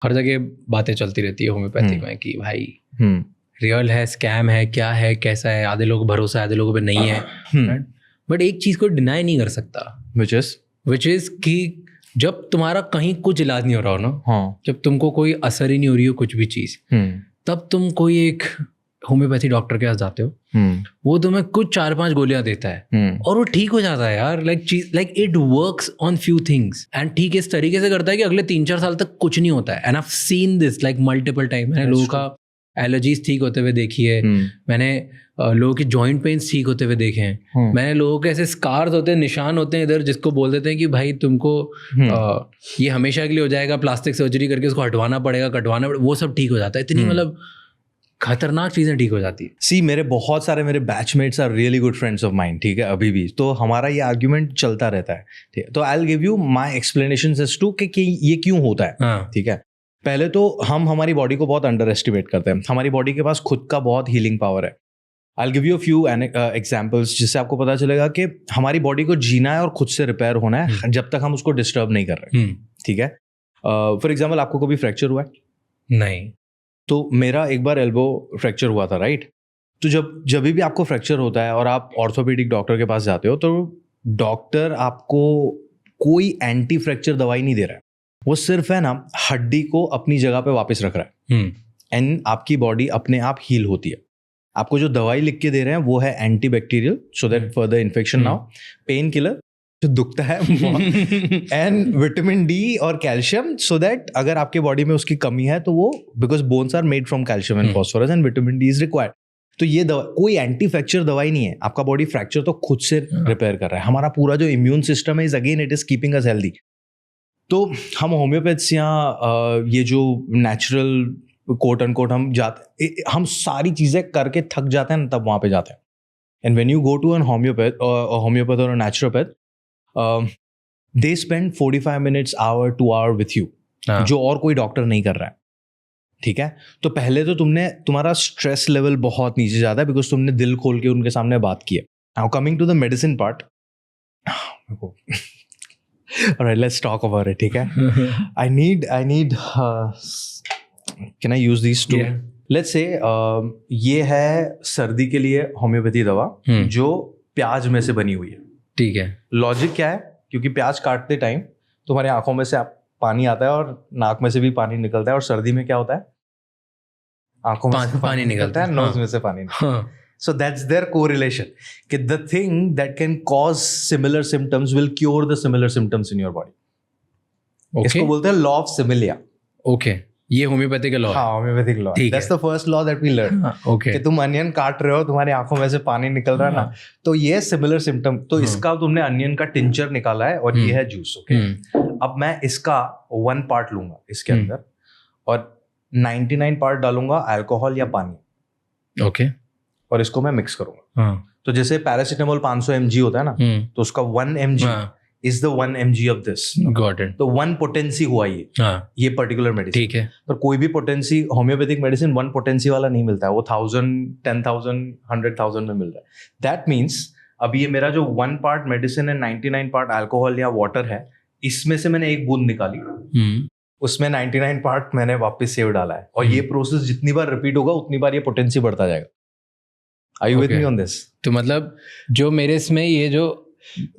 हर जगह बातें चलती रहती है होम्योपैथिक में कि भाई रियल है, स्कैम है, क्या है, कैसा है, आधे लोग भरोसा है, आधे लोगों पे नहीं है। बट एक चीज़ को डिनाई नहीं कर सकता, विच इज़ कि जब तुम्हारा कहीं कुछ इलाज नहीं हो रहा हो ना, जब तुमको कोई असर ही नहीं हो रही हो कुछ भी चीज़, तब तुम कोई एक होम्योपैथी डॉक्टर के पास जाते हो, वो तुम्हें कुछ 4-5 गोलियां देता है और वो ठीक हो जाता है यार। Like it works on few things and ठीक इस तरीके से करता है कि अगले 3-4 साल तक कुछ नहीं होता है। And I have seen this like multiple time. मैंने लोगों का एलर्जीज ठीक होते हुए देखी है, मैंने लोगों की जॉइंट पेन्स ठीक होते हुए देखे हैं, मैंने लोगों के ऐसे स्कार्स होते हैं, निशान होते हैं इधर, जिसको बोल देते हैं कि भाई तुमको ये हमेशा के लिए हो जाएगा, प्लास्टिक सर्जरी करके उसको हटवाना पड़ेगा, कटवाना पड़ेगा, वो सब ठीक हो जाता है। इतनी मतलब खतरनाक चीजें ठीक हो जाती है। सी मेरे बहुत सारे मेरे batchmates are really good friends of mind, ठीक है, अभी भी तो हमारा ये आर्ग्यूमेंट चलता रहता है, ठीक है। तो I will give you my explanations as to कि ये क्यों होता है, ठीक है। पहले तो हम हमारी बॉडी को बहुत अंडर एस्टिमेट करते हैं। हमारी बॉडी के पास खुद का बहुत हीलिंग पावर है। आई will give you few examples जिससे आपको पता चलेगा कि हमारी बॉडी को जीना है और खुद से रिपेयर होना है जब तक हम उसको डिस्टर्ब नहीं कर रहे, ठीक है। फॉर एग्जाम्पल आपको कभी फ्रैक्चर हुआ है? नहीं। तो मेरा एक बार एल्बो फ्रैक्चर हुआ था, राइट। तो जब भी आपको फ्रैक्चर होता है और आप ऑर्थोपेडिक डॉक्टर के पास जाते हो, तो डॉक्टर आपको कोई एंटी फ्रैक्चर दवाई नहीं दे रहा है, वो सिर्फ है ना हड्डी को अपनी जगह पे वापस रख रहा है एंड आपकी बॉडी अपने आप हील होती है। आपको जो दवाई लिख के दे रहे हैं वो है antibacterial, so that further infection ना हो, पेन किलर जो दुखता है एंड विटामिन डी और कैल्शियम, सो दैट अगर आपके बॉडी में उसकी कमी है तो वो, because bones are made from calcium and phosphorus and vitamin D is required. तो ये दवा कोई एंटी फ्रैक्चर दवाई नहीं है, आपका बॉडी फ्रैक्चर तो खुद से रिपेयर कर रहा है। हमारा पूरा जो इम्यून सिस्टम है is again it is keeping us healthy. तो हम होम्योपैथ्स यहाँ ये जो नेचुरल कोट अनकोट हम जाते, हम सारी चीजें करके थक जाते हैं, तब वहां पे जाते हैं। And when you go to an homeopath और naturopath, they spend 45 minutes hour to hour with you, जो और कोई डॉक्टर नहीं कर रहा है, ठीक है। तो पहले तो तुम्हारा स्ट्रेस लेवल बहुत नीचे जाता है बिकॉज तुमने दिल खोल के उनके सामने बात की है। Now coming to the medicine part, alright, let's talk about it, ठीक है। I need can I use these two? Yeah. Let's say ये है सर्दी के लिए होम्योपैथी दवा जो प्याज में से बनी हुई है, ठीक है। लॉजिक क्या है? क्योंकि प्याज काटते टाइम तुम्हारी आंखों में से पानी आता है और नाक में से भी पानी निकलता है, और सर्दी में क्या होता है? आंखों में से पानी निकलता है, नोज में से पानी। So that's their correlation. The thing that can cause similar symptoms will cure the similar symptoms in your body. Okay. इसको बोलते हैं law of similia. Okay. ये होम्योपैथिक लॉ है। हाँ, homeopathic law. That's the first law that we learned. Okay. कि तुम onion काट रहे हो, तुम्हारी आंखों में से पानी निकल रहा है ना, तो ये सिमिलर सिम्टम। तो इसका तुमने अनियन का टिंचर निकाला है और ये है जूस। ओके। अब मैं इसका 1 पार्ट लूंगा इसके अंदर और 99 पार्ट डालूंगा अल्कोहल या पानी। ओके। और इसको मैं मिक्स करूंगा। तो जैसे पैरासिटामोल 500 mg होता है ना, तो उसका 1 mg is the 1 mg of this. Got it. तो 1 पोटेंसी हुआ ये पर्टिकुलर मेडिसिन, ठीक है। पर कोई भी पोटेंसी होम्योपैथिक मेडिसिन 1 पोटेंसी वाला नहीं मिलता है, वो 1000, 10,000, 100,000 में मिल रहा है। दैट मीन्स अब ये मेरा जो 1 पार्ट मेडिसिन है, 99 पार्ट अल्कोहल या वाटर है, इसमें से मैंने 1 बूंद निकाली, उसमें 99 पार्ट मैंने वापस सेव डाला है, और ये प्रोसेस जितनी बार रिपीट होगा उतनी बार ये पोटेंसी बढ़ता जाएगा। Are you with me on this? तो मतलब जो मेरे इसमें ये जो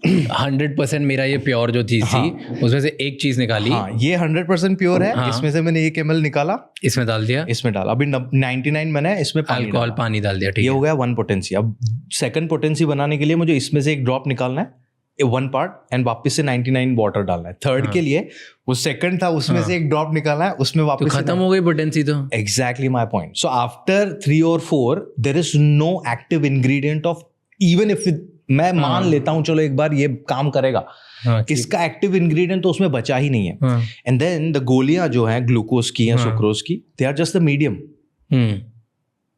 100% मेरा ये प्योर जो चीज थी, उसमें से एक चीज निकाली। हाँ, ये 100% प्योर है। इसमें से मैंने 1 ml निकाला, इसमें डाल दिया, इसमें डाला। अभी 99 मैंने इसमें अल्कोहल पानी डाल दिया, ठीक है। ये हो गया 1 पोटेंसी। अब सेकंड पोटेंसी बनाने के लिए मुझे इसमें से 1 ड्रॉप निकालना है, 1 पार्ट, एंड वापस से 99 वाटर डालना है। थर्ड के लिए वो सेकंड था, उसमें से 1 ड्रॉप निकालना है, उसमें वापस तो खत्म हो गई पोटेंसी। तो exactly my point. So after 3 और 4 there is no active ingredient of, even if मैं मान लेता हूं चलो एक बार ये काम करेगा, इसका एक्टिव इंग्रेडिएंट तो उसमें बचा ही नहीं है। एंड देन द गोलियां जो हैं ग्लूकोज की या सुक्रोज की, they are just the medium,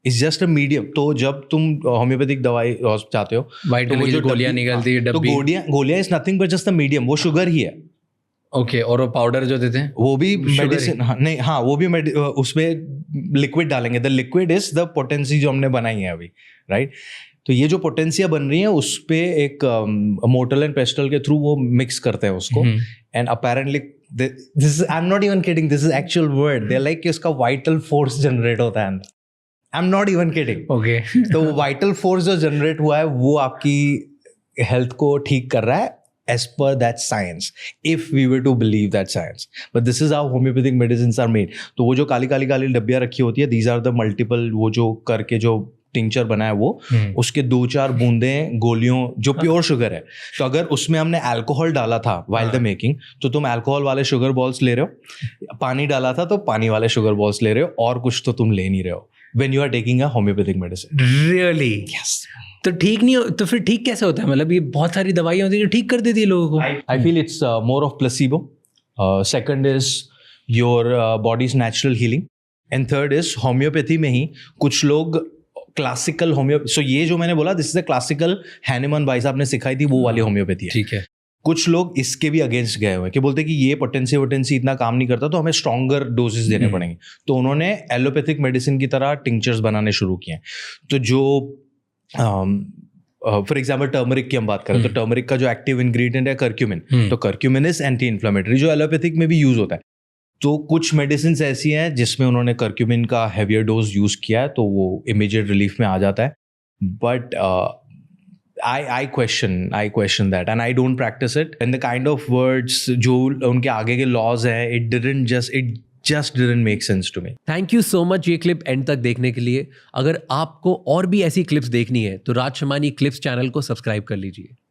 is just a medium. तो जब तुम होम्योपैथिक दवाई चाहते हो, तो जो गोलियां निकलती है, तो गोलियां is nothing but just the medium, वो शुगर ही है। ओके। और वो पाउडर जो देते हैं वो भी मेडिसिन, नहीं, हाँ, वो भी उसमें लिक्विड डालेंगे। The liquid is the potency जो हमने बनाई है अभी, राइट। तो ये जो पोटेंसिया बन रही है उस पे एक मोर्टल एंड पेस्टल के थ्रू वो मिक्स करते हैं उसको, and apparently this I am not even kidding, this is actual word, they like कि उसका वाइटल फोर्स जनरेट होता है अंदर, I am not even kidding. Okay, तो वाइटल फोर्स जो जनरेट हुआ है वो आपकी हेल्थ को ठीक कर रहा है as per that science, if we were to believe that science, but this is how homeopathic medicines are made. तो वो जो काली डब्बियाँ रखी होती है, these are the multiple, वो जो करके जो टिंचर बना है वो, उसके 2-4 बूंदें गोलियों जो प्योर शुगर है। तो अगर उसमें हमने अल्कोहल डाला था while the making, तो तुम अल्कोहल वाले शुगर बॉल्स ले रहे हो, पानी डाला था तो पानी वाले शुगर बॉल्स ले रहे हो, और कुछ तो तुम ले नहीं रहे हो when you are taking a homeopathic medicine. Really? Yes. तो ठीक नहीं हो तो फिर ठीक कैसे होता है? मतलब ये बहुत सारी दवाइयाँ होती है जो ठीक कर देती है लोगों को। I feel it's more of placebo. Second is your body's natural healing. And third is homeopathy में ही कुछ लोग क्लासिकल सो ये जो मैंने बोला this is a classical Hahnemann भाई साहब ने सिखाई थी वो वाली होम्योपैथी है। ठीक है। कुछ लोग इसके भी अगेंस्ट गए हुए हैं कि बोलते हैं कि ये पोटेंसी इतना काम नहीं करता तो हमें स्ट्रॉन्गर डोजेस देने पड़ेंगे, तो उन्होंने एलोपैथिक मेडिसिन की तरह टिंचर्स बनाने शुरू किए। तो जो फॉर एग्जाम्पल टर्मरिक की हम बात करें तो टर्मरिक का जो एक्टिव इंग्रेडिएंट है कर्क्यूमिन, तो कर्क्यूमिन इज एंटी इन्फ्लेमेटरी, जो एलोपैथिक में भी यूज होता है। तो कुछ मेडिसिन ऐसी हैं जिसमें उन्होंने कर्क्यूमिन का हैवियर डोज यूज किया है तो वो इमीडिएट रिलीफ में आ जाता है, but I question that and I don't practice it. And the kind of words जो उनके आगे के laws हैं, it just didn't make sense to me. Thank you so much ये क्लिप एंड तक देखने के लिए। अगर आपको और भी ऐसी क्लिप्स देखनी है तो राज शमानी क्लिप्स चैनल को सब्सक्राइब कर लीजिए।